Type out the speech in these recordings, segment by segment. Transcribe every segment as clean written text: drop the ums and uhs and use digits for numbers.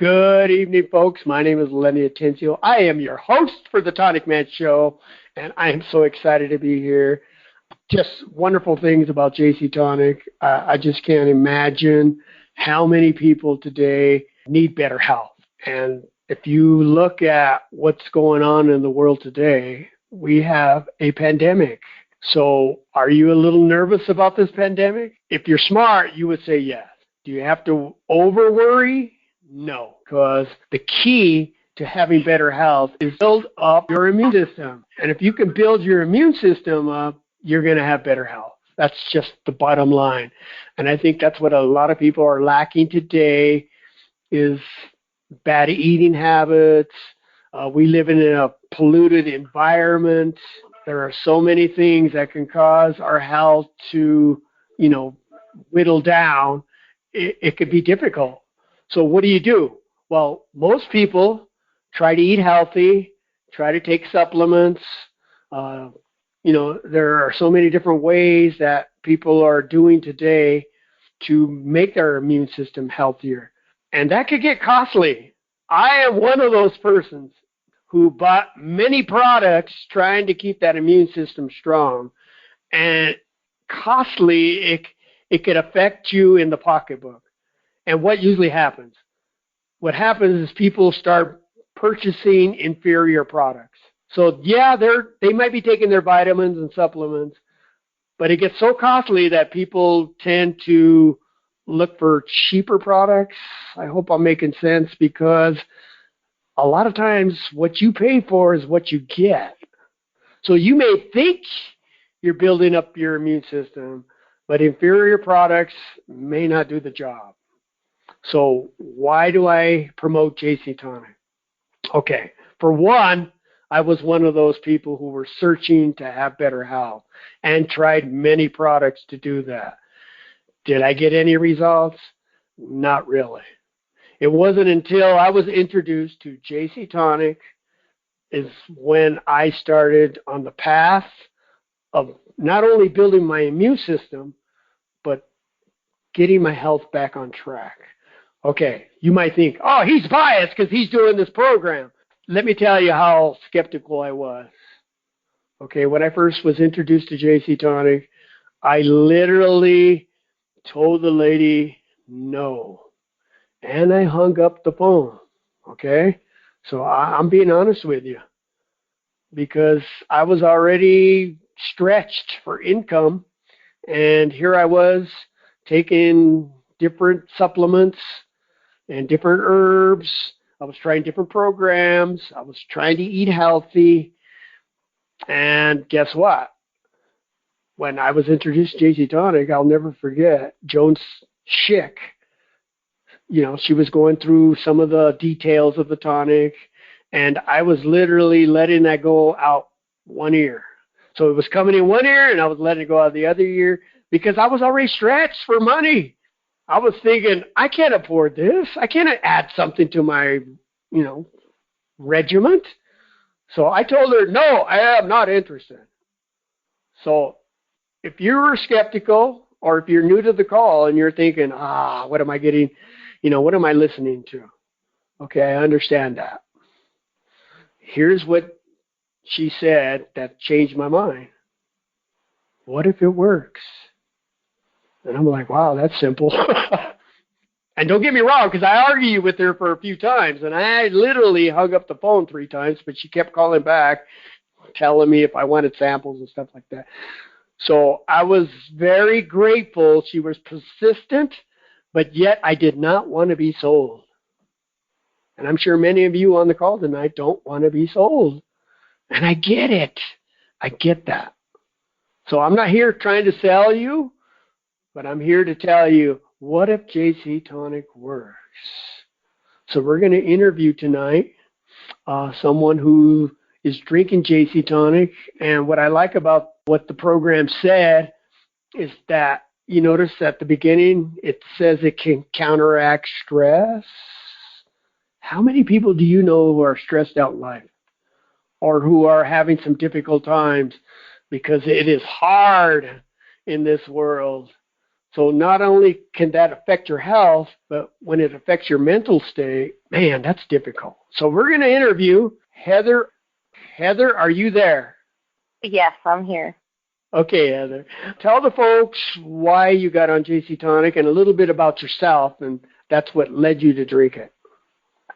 Good evening, folks. My name is Lenny Atencio. I am your host for the Tonic Man Show, and I am so excited to be here. Just wonderful things about JC Tonic. I just can't imagine how many people today need better health. And if you look at what's going on in the world today, we have a pandemic. So are you a little nervous about this pandemic? If you're smart, you would say yes. Do you have to over worry? No, because the key to having better health is build up your immune system. And if you can build your immune system up, you're going to have better health. That's just the bottom line. And I think that's what a lot of people are lacking today is bad eating habits. We live in a polluted environment. There are so many things that can cause our health to, whittle down. It could be difficult. So what do? Well, most people try to eat healthy, try to take supplements. There are so many different ways that people are doing today to make their immune system healthier. And that could get costly. I am one of those persons who bought many products trying to keep that immune system strong. And costly, it could affect you in the pocketbook. And what usually happens? What happens is people start purchasing inferior products. So yeah, they might be taking their vitamins and supplements, but it gets so costly that people tend to look for cheaper products. I hope I'm making sense, because a lot of times what you pay for is what you get. So you may think you're building up your immune system, but inferior products may not do the job. So why do I promote JC Tonic? Okay, for one, I was one of those people who were searching to have better health and tried many products to do that. Did I get any results? Not really. It wasn't until I was introduced to JC Tonic is when I started on the path of not only building my immune system, but getting my health back on track. Okay, you might think, oh, he's biased because he's doing this program. Let me tell you how skeptical I was. Okay, when I first was introduced to JC Tonic, I literally told the lady no. And I hung up the phone. Okay, so I'm being honest with you, because I was already stretched for income. And here I was taking different supplements and different herbs. I was trying different programs. I was trying to eat healthy. And guess what? When I was introduced to JC Tonic, I'll never forget Joan Schick. She was going through some of the details of the tonic, and I was literally letting that go out one ear. So it was coming in one ear, and I was letting it go out the other ear, because I was already stretched for money. I was thinking, I can't afford this. I can't add something to my, regiment. So I told her, no, I am not interested. So if you're skeptical, or if you're new to the call and you're thinking, what am I getting? What am I listening to? Okay, I understand that. Here's what she said that changed my mind. What if it works? And I'm like, wow, that's simple. And don't get me wrong, because I argued with her for a few times, and I literally hung up the phone 3 times, but she kept calling back, telling me if I wanted samples and stuff like that. So I was very grateful. She was persistent, but yet I did not want to be sold. And I'm sure many of you on the call tonight don't want to be sold. And I get it. I get that. So I'm not here trying to sell you, but I'm here to tell you, what if JC Tonic works? So we're going to interview tonight someone who is drinking JC Tonic. And what I like about what the program said is that you notice at the beginning, it says it can counteract stress. How many people do you know who are stressed out in life, or who are having some difficult times? Because it is hard in this world. So not only can that affect your health, but when it affects your mental state, man, that's difficult. So we're going to interview Heather. Heather, are you there? Yes, I'm here. Okay, Heather. Tell the folks why you got on JC Tonic and a little bit about yourself, and that's what led you to drink it.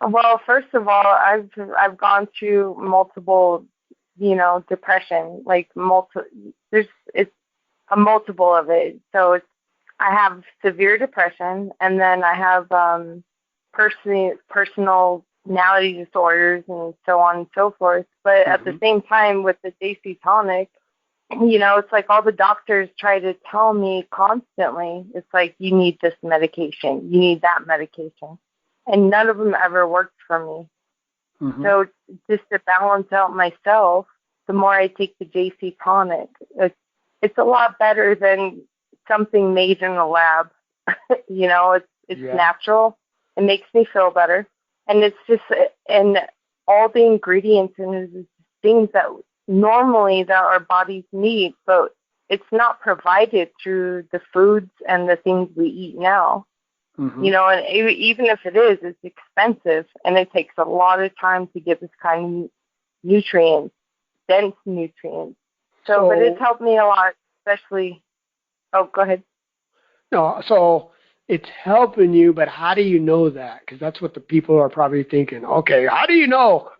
Well, first of all, I've gone through multiple, depression, like it's a multiple of it. So I have severe depression, and then I have personality disorders and so on and so forth. But at the same time, with the JC Tonic, it's like all the doctors try to tell me constantly, it's like, you need this medication, you need that medication. And none of them ever worked for me. So just to balance out myself, the more I take the JC Tonic, it's a lot better than something made in a lab. It's natural. It makes me feel better. And it's just, and all the ingredients and things that normally that our bodies need, but it's not provided through the foods and the things we eat now. And even if it is, it's expensive, and it takes a lot of time to get this kind of nutrients, dense nutrients. So but it's helped me a lot, especially. Oh, go ahead. No, so it's helping you, but how do you know that? Because that's what the people are probably thinking. Okay, how do you know?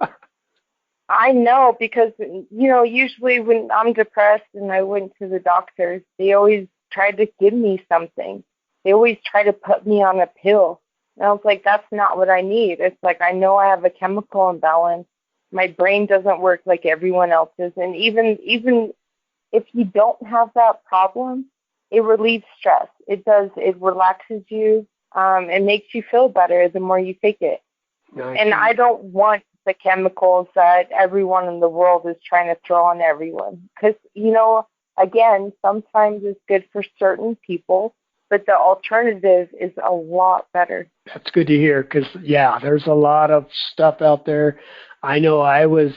I know because, usually when I'm depressed and I went to the doctors, they always tried to give me something. They always try to put me on a pill. And I was like, that's not what I need. It's like, I know I have a chemical imbalance. My brain doesn't work like everyone else's. And even if you don't have that problem, it relieves stress. It does. It relaxes you. It makes you feel better the more you take it. And I don't want the chemicals that everyone in the world is trying to throw on everyone. Because, again, sometimes it's good for certain people, but the alternative is a lot better. That's good to hear because, there's a lot of stuff out there. I know I was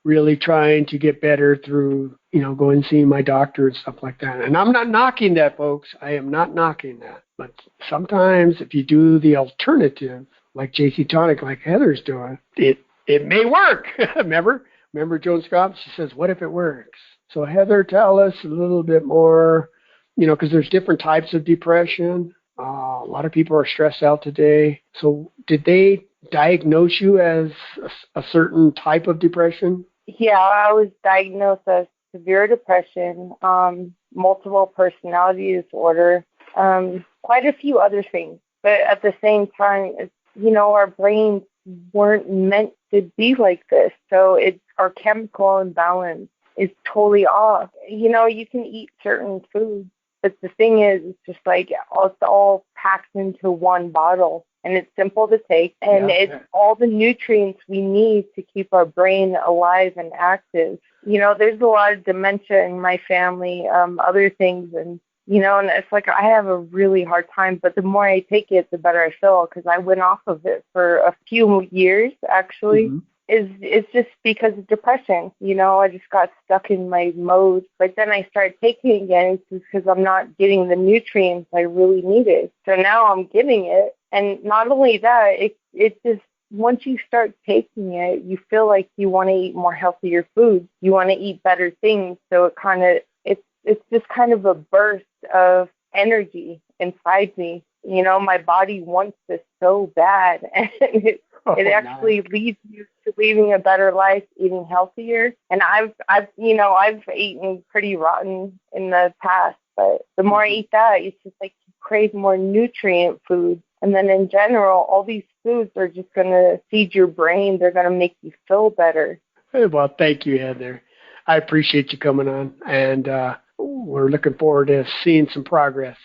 really trying to get better through, going and seeing my doctor and stuff like that. And I'm not knocking that, folks. I am not knocking that. But sometimes if you do the alternative, like JC Tonic, like Heather's doing, it may work. Remember Joan Scott? She says, what if it works? So Heather, tell us a little bit more, because there's different types of depression. A lot of people are stressed out today. So did they diagnose you as a certain type of depression? Yeah, I was diagnosed as severe depression, multiple personality disorder, quite a few other things. But at the same time, our brains weren't meant to be like this. So our chemical imbalance is totally off. You can eat certain foods, but the thing is, it's just like it's all packed into one bottle, and it's simple to take, and it's all the nutrients we need to keep our brain alive and active. There's a lot of dementia in my family, other things, and and it's like I have a really hard time, but the more I take it, the better I feel, because I went off of it for a few years, actually. It's just because of depression. I just got stuck in my mode. But then I started taking it again because I'm not getting the nutrients I really needed. So now I'm getting it. And not only that, it just, once you start taking it, you feel like you want to eat more healthier foods. You want to eat better things. So it's just kind of a burst of energy inside me. My body wants this so bad. And it actually leads you to living a better life, eating healthier. And I've eaten pretty rotten in the past, but the more I eat that, it's just like you crave more nutrient food. And then in general, all these foods are just going to feed your brain. They're going to make you feel better. Well, thank you, Heather. I appreciate you coming on, and we're looking forward to seeing some progress.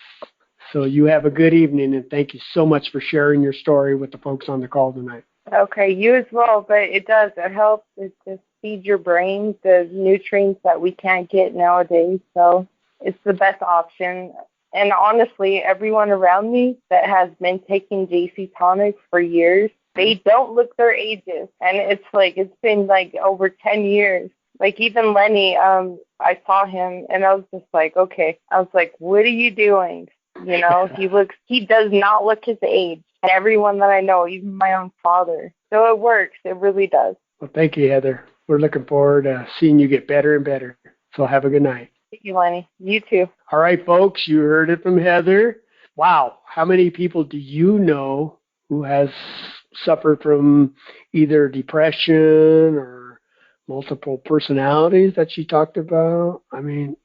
So you have a good evening, and thank you so much for sharing your story with the folks on the call tonight. Okay, you as well, but it helps. It just feeds your brain the nutrients that we can't get nowadays, so it's the best option. And honestly, everyone around me that has been taking JC Tonic for years, they don't look their ages, and it's been like over 10 years. Like even Lenny, I saw him, and I was just like, okay. I was like, what are you doing? He does not look his age. And everyone that I know, even my own father. So it works. It really does. Well, thank you, Heather. We're looking forward to seeing you get better and better. So have a good night. Thank you, Lenny. You too. All right, folks, you heard it from Heather. Wow, how many people do you know who has suffered from either depression or multiple personalities that she talked about? I mean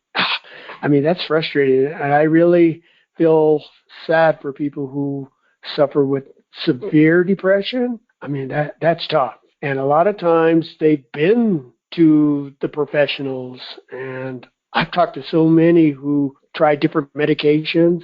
that's frustrating, and I really feel sad for people who suffer with severe depression. I mean that's tough, and a lot of times they've been to the professionals, and I've talked to so many who try different medications,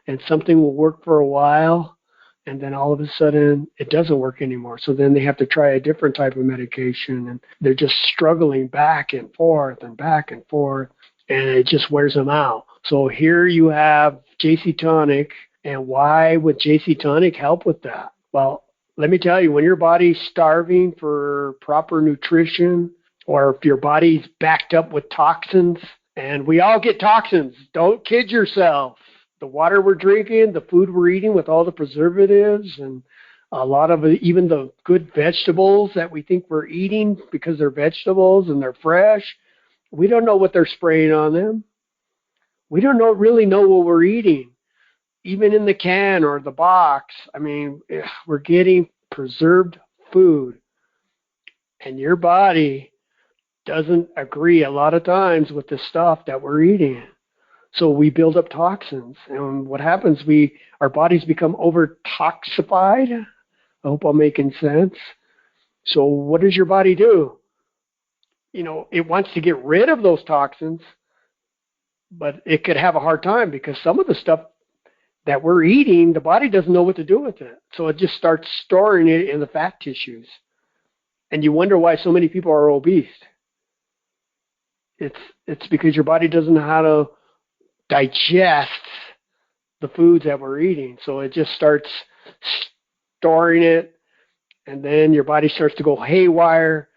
and something will work for a while, and then all of a sudden it doesn't work anymore. So then they have to try a different type of medication, and they're just struggling back and forth and back and forth, and it just wears them out. So here you have JC Tonic, and why would JC Tonic help with that? Well, let me tell you, when your body's starving for proper nutrition, or if your body's backed up with toxins, and we all get toxins, don't kid yourself. The water we're drinking, the food we're eating with all the preservatives, and a lot of even the good vegetables that we think we're eating because they're vegetables and they're fresh, we don't know what they're spraying on them. We don't really know what we're eating, even in the can or the box. I mean, we're getting preserved food, and your body doesn't agree a lot of times with the stuff that we're eating. So we build up toxins, and what happens? Our bodies become over toxified. I hope I'm making sense. So what does your body do? It wants to get rid of those toxins, but it could have a hard time because some of the stuff that we're eating, the body doesn't know what to do with it. So it just starts storing it in the fat tissues. And you wonder why so many people are obese. It's because your body doesn't know how to digest the foods that we're eating. So it just starts storing it, and then your body starts to go haywire,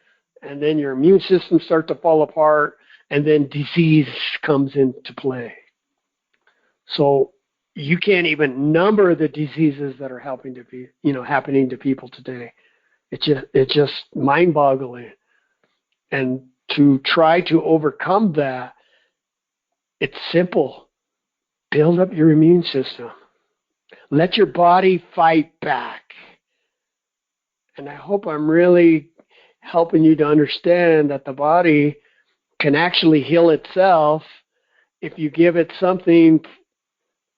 and then your immune system starts to fall apart, and then disease comes into play. So you can't even number the diseases that are happening to people today. It's just mind-boggling. And to try to overcome that, it's simple. Build up your immune system. Let your body fight back. And I hope I'm really helping you to understand that the body can actually heal itself if you give it something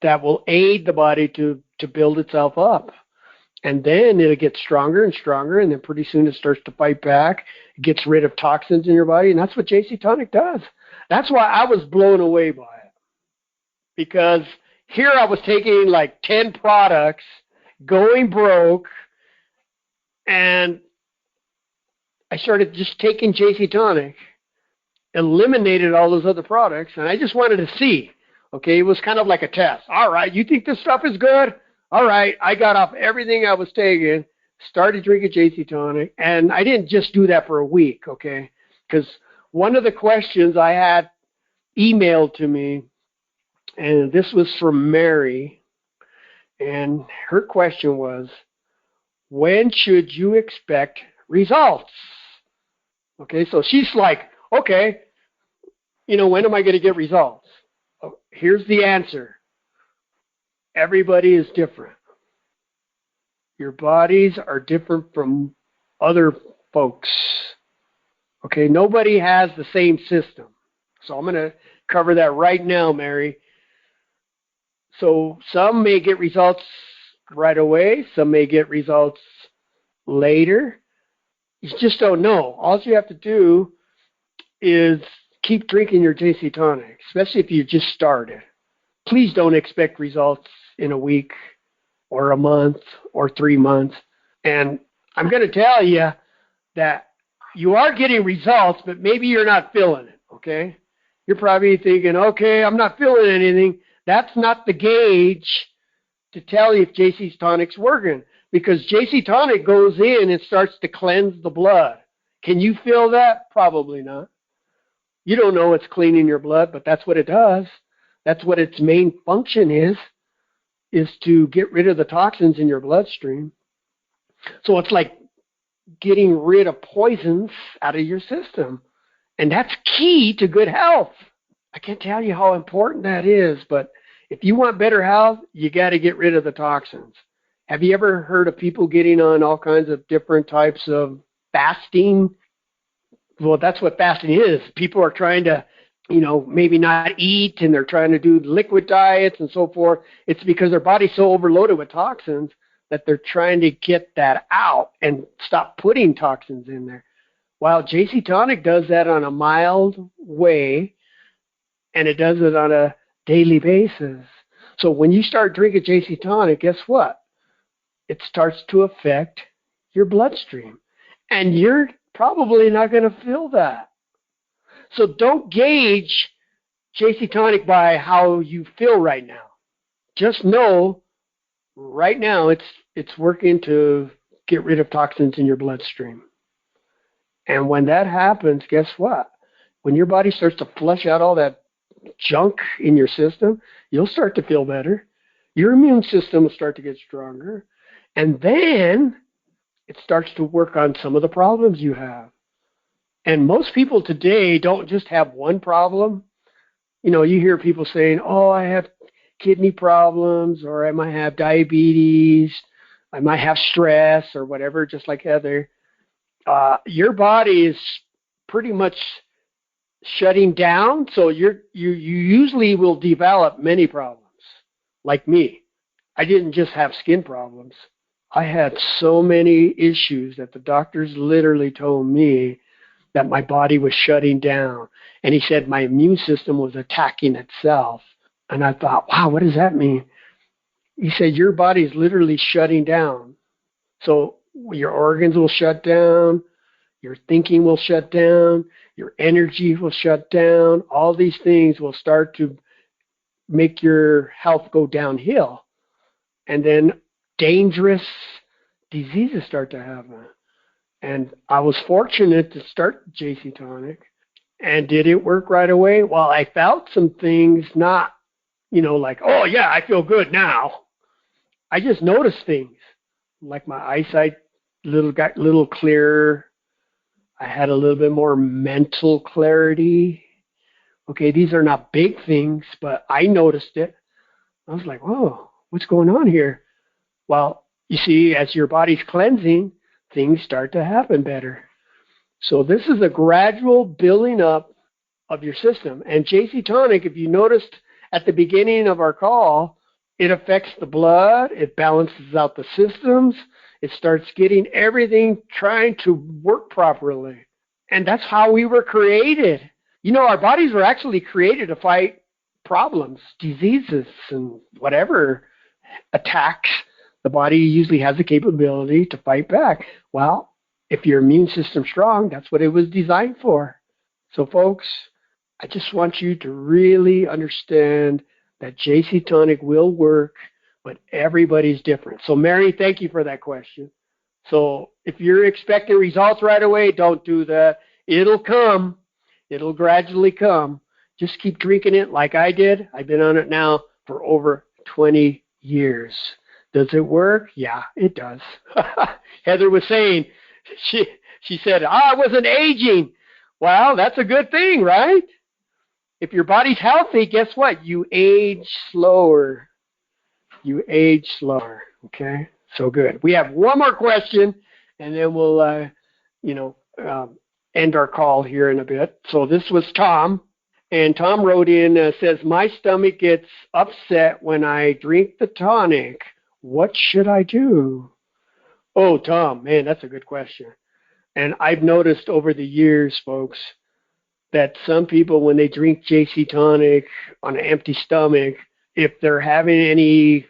that will aid the body to build itself up. And then it'll get stronger and stronger, and then pretty soon it starts to fight back. It gets rid of toxins in your body, and that's what JC Tonic does. That's why I was blown away by it. Because here I was taking like 10 products, going broke, and I started just taking JC Tonic, eliminated all those other products, and I just wanted to see. Okay, it was kind of like a test. All right, you think this stuff is good? All right, I got off everything I was taking, started drinking JC Tonic, and I didn't just do that for a week, okay? Because one of the questions I had emailed to me, and this was from Mary, and her question was, when should you expect results? Okay, so she's like, okay, when am I going to get results? Oh, here's the answer. Everybody is different. Your bodies are different from other folks. Okay, nobody has the same system. So I'm going to cover that right now, Mary. So some may get results right away. Some may get results later. You just don't know. All you have to do is keep drinking your JC Tonic, especially if you just started. Please don't expect results in a week or a month or 3 months. And I'm going to tell you that you are getting results, but maybe you're not feeling it, okay? You're probably thinking, okay, I'm not feeling anything. That's not the gauge to tell you if JC Tonic's working, because JC Tonic goes in and starts to cleanse the blood. Can you feel that? Probably not. You don't know it's cleaning your blood, but that's what it does. That's what its main function is. is to get rid of the toxins in your bloodstream. So it's like getting rid of poisons out of your system. And that's key to good health. I can't tell you how important that is, but if you want better health, you got to get rid of the toxins. Have you ever heard of people getting on all kinds of different types of fasting? Well, that's what fasting is. People are trying to, maybe not eat, and they're trying to do liquid diets and so forth. It's because their body's so overloaded with toxins that they're trying to get that out and stop putting toxins in there. While JC Tonic does that on a mild way, and it does it on a daily basis. So when you start drinking JC Tonic, guess what? It starts to affect your bloodstream. And you're probably not going to feel that. So don't gauge JC Tonic by how you feel right now. Just know right now it's working to get rid of toxins in your bloodstream. And when that happens, guess what? When your body starts to flush out all that junk in your system, you'll start to feel better. Your immune system will start to get stronger. And then it starts to work on some of the problems you have. And most people today don't just have one problem. You hear people saying, oh, I have kidney problems, or I might have diabetes, I might have stress, or whatever, just like Heather. Your body is pretty much shutting down, so you usually will develop many problems. Like me, I didn't just have skin problems. I had so many issues that the doctors literally told me that my body was shutting down. And he said my immune system was attacking itself. And I thought, wow, what does that mean? He said, your body is literally shutting down. So your organs will shut down, your thinking will shut down, your energy will shut down. All these things will start to make your health go downhill. And then dangerous diseases start to happen. And I was fortunate to start JC Tonic. And did it work right away? Well, I felt some things, not, like, oh, yeah, I feel good now. I just noticed things, like my eyesight got a little clearer. I had a little bit more mental clarity. Okay, these are not big things, but I noticed it. I was like, whoa, what's going on here? Well, you see, as your body's cleansing, things start to happen better. So this is a gradual building up of your system. And JC Tonic, if you noticed at the beginning of our call, it affects the blood, it balances out the systems, it starts getting everything trying to work properly. And that's how we were created. Our bodies were actually created to fight problems, diseases, and whatever attacks. The body usually has the capability to fight back. Well, if your immune system's strong, that's what it was designed for. So, folks, I just want you to really understand that JC Tonic will work, but everybody's different. So, Mary, thank you for that question. So, if you're expecting results right away, don't do that. It'll come. It'll gradually come. Just keep drinking it like I did. I've been on it now for over 20 years. Does it work? Yeah, it does. Heather was saying, she said, I wasn't aging. Well, that's a good thing, right? If your body's healthy, guess what? You age slower. You age slower. Okay? So good. We have one more question, and then we'll, end our call here in a bit. So this was Tom. And Tom wrote in, says, my stomach gets upset when I drink the tonic. What should I do? Oh, Tom, man, that's a good question. And I've noticed over the years, folks, that some people, when they drink JC Tonic on an empty stomach, if they're having any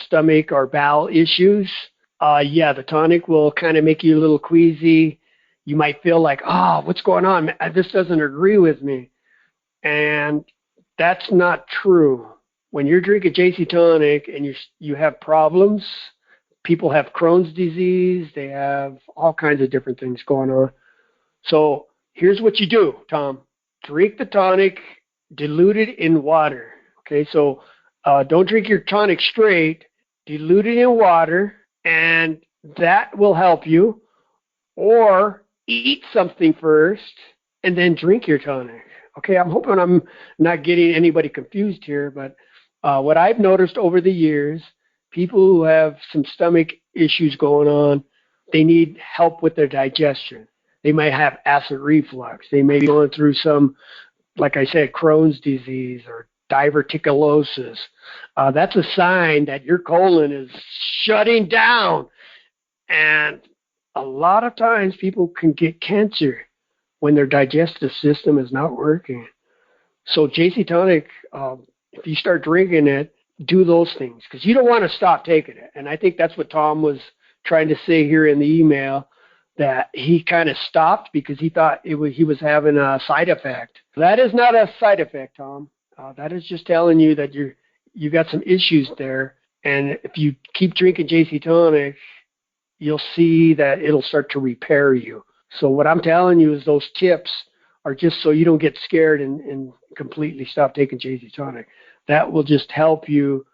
stomach or bowel issues, the tonic will kind of make you a little queasy. You might feel like, what's going on? This doesn't agree with me. And that's not true. When you're drinking JC Tonic and you have problems, people have Crohn's disease, they have all kinds of different things going on. So here's what you do, Tom. Drink the tonic diluted in water. Okay, so Don't drink your tonic straight. Dilute it in water, and that will help you. Or eat something first, and then drink your tonic. Okay, I'm hoping I'm not getting anybody confused here, but what I've noticed over the years, people who have some stomach issues going on, they need help with their digestion. They might have acid reflux. They may be going through some, like I said, Crohn's disease or diverticulosis. That's a sign that your colon is shutting down. And a lot of times people can get cancer when their digestive system is not working. So JC Tonic, if you start drinking it, do those things because you don't want to stop taking it. And I think that's what Tom was trying to say here in the email, that he kind of stopped because he thought he was having a side effect. That is not a side effect, Tom. That is just telling you that you got some issues there. And if you keep drinking JC Tonic, you'll see that it'll start to repair you. So what I'm telling you is those tips are just so you don't get scared and completely stop taking JC Tonic. That will just help you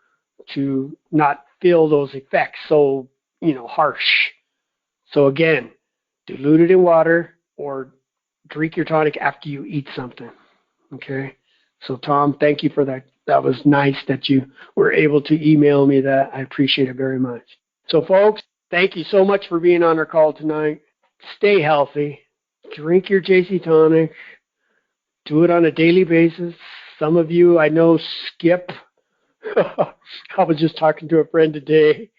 to not feel those effects so, harsh. So again, dilute it in water or drink your tonic after you eat something. Okay? So Tom, thank you for that. That was nice that you were able to email me that. I appreciate it very much. So folks, thank you so much for being on our call tonight. Stay healthy. Drink your JC Tonic. Do it on a daily basis. Some of you I know skip. I was just talking to a friend today,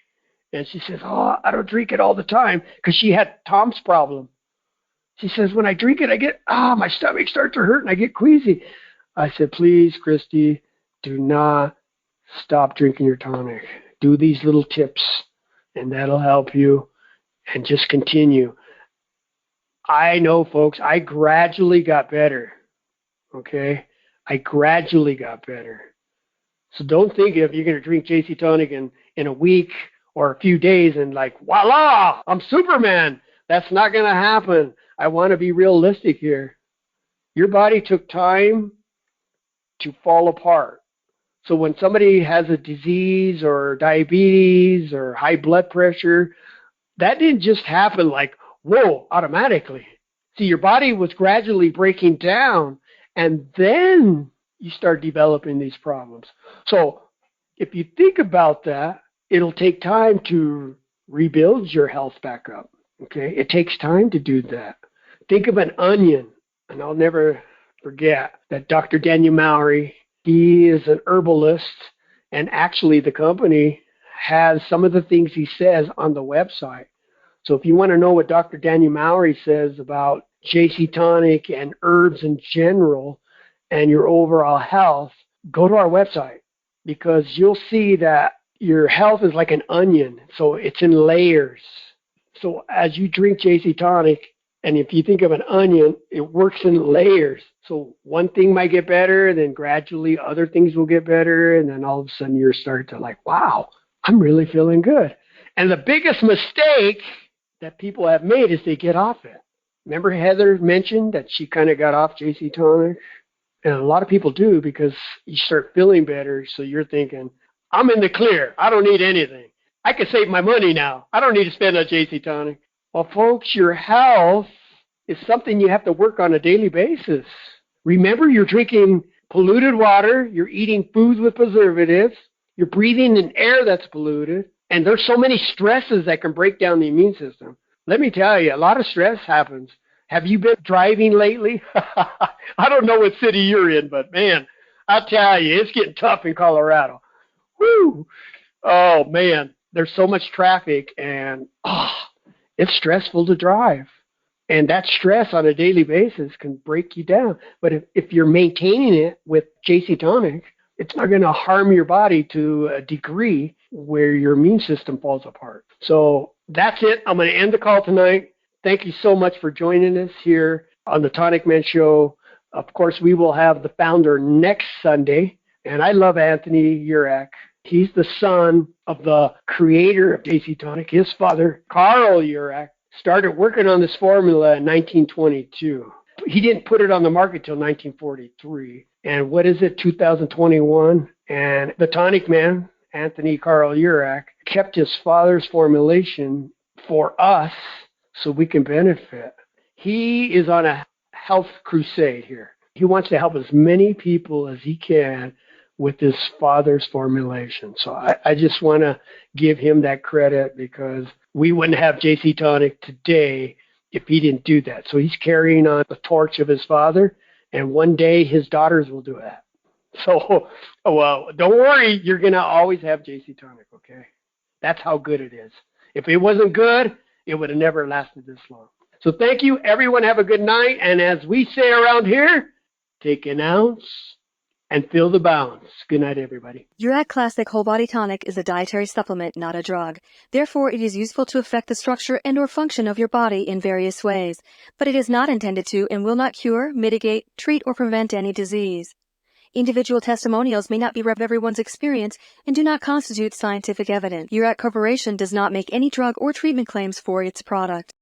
and she says, "Oh, I don't drink it all the time," because she had Tom's problem. She says, "When I drink it, I get, my stomach starts to hurt and I get queasy." I said, "Please, Christy, do not stop drinking your tonic. Do these little tips, and that'll help you, and just continue." I know, folks, I gradually got better. Okay? I gradually got better. So don't think if you're going to drink JC Tonic in a week or a few days and like, voila, I'm Superman. That's not going to happen. I want to be realistic here. Your body took time to fall apart. So when somebody has a disease or diabetes or high blood pressure, that didn't just happen like, whoa, automatically. See, your body was gradually breaking down, and then you start developing these problems. So if you think about that, it'll take time to rebuild your health back up. Okay? It takes time to do that. Think of an onion, and I'll never forget that Dr. Daniel Mowry, he is an herbalist, and actually the company has some of the things he says on the website. So if you want to know what Dr. Daniel Mowry says about JC Tonic and herbs in general and your overall health, go to our website because you'll see that your health is like an onion. So it's in layers. So as you drink JC Tonic, and if you think of an onion, it works in layers. So one thing might get better, then gradually other things will get better, and then all of a sudden you're starting to like, wow, I'm really feeling good. And the biggest mistake that people have made is they get off it. Remember Heather mentioned that she kind of got off JC Tonic? And a lot of people do because you start feeling better, so you're thinking, I'm in the clear. I don't need anything. I can save my money now. I don't need to spend on JC Tonic. Well, folks, your health is something you have to work on a daily basis. Remember, you're drinking polluted water, you're eating foods with preservatives, you're breathing in air that's polluted, and there's so many stresses that can break down the immune system. Let me tell you, a lot of stress happens. Have you been driving lately? I don't know what city you're in, but man, I'll tell you, it's getting tough in Colorado. Woo! Oh, man, there's so much traffic, and it's stressful to drive. And that stress on a daily basis can break you down. But if you're maintaining it with JC Tonic, it's not going to harm your body to a degree where your immune system falls apart. So that's it. I'm going to end the call tonight. Thank you so much for joining us here on the Tonic Men Show. Of course, we will have the founder next Sunday. And I love Anthony Urach. He's the son of the creator of JC Tonic. His father, Carl Urach, started working on this formula in 1922. He didn't put it on the market till 1943. And what is it, 2021? And the tonic man, Anthony Carl Urach, kept his father's formulation for us so we can benefit. He is on a health crusade here. He wants to help as many people as he can with his father's formulation. So I just want to give him that credit because we wouldn't have JC Tonic today if he didn't do that. So he's carrying on the torch of his father, and one day his daughters will do that. So, well, don't worry, you're going to always have JC Tonic, okay? That's how good it is. If it wasn't good, it would have never lasted this long. So thank you, everyone. Have a good night. And as we say around here, take an ounce and fill the bounds. Good night, everybody. Urach Classic Whole Body Tonic is a dietary supplement, not a drug. Therefore, it is useful to affect the structure and or function of your body in various ways. But it is not intended to and will not cure, mitigate, treat, or prevent any disease. Individual testimonials may not be everyone's experience and do not constitute scientific evidence. Urach Corporation does not make any drug or treatment claims for its product.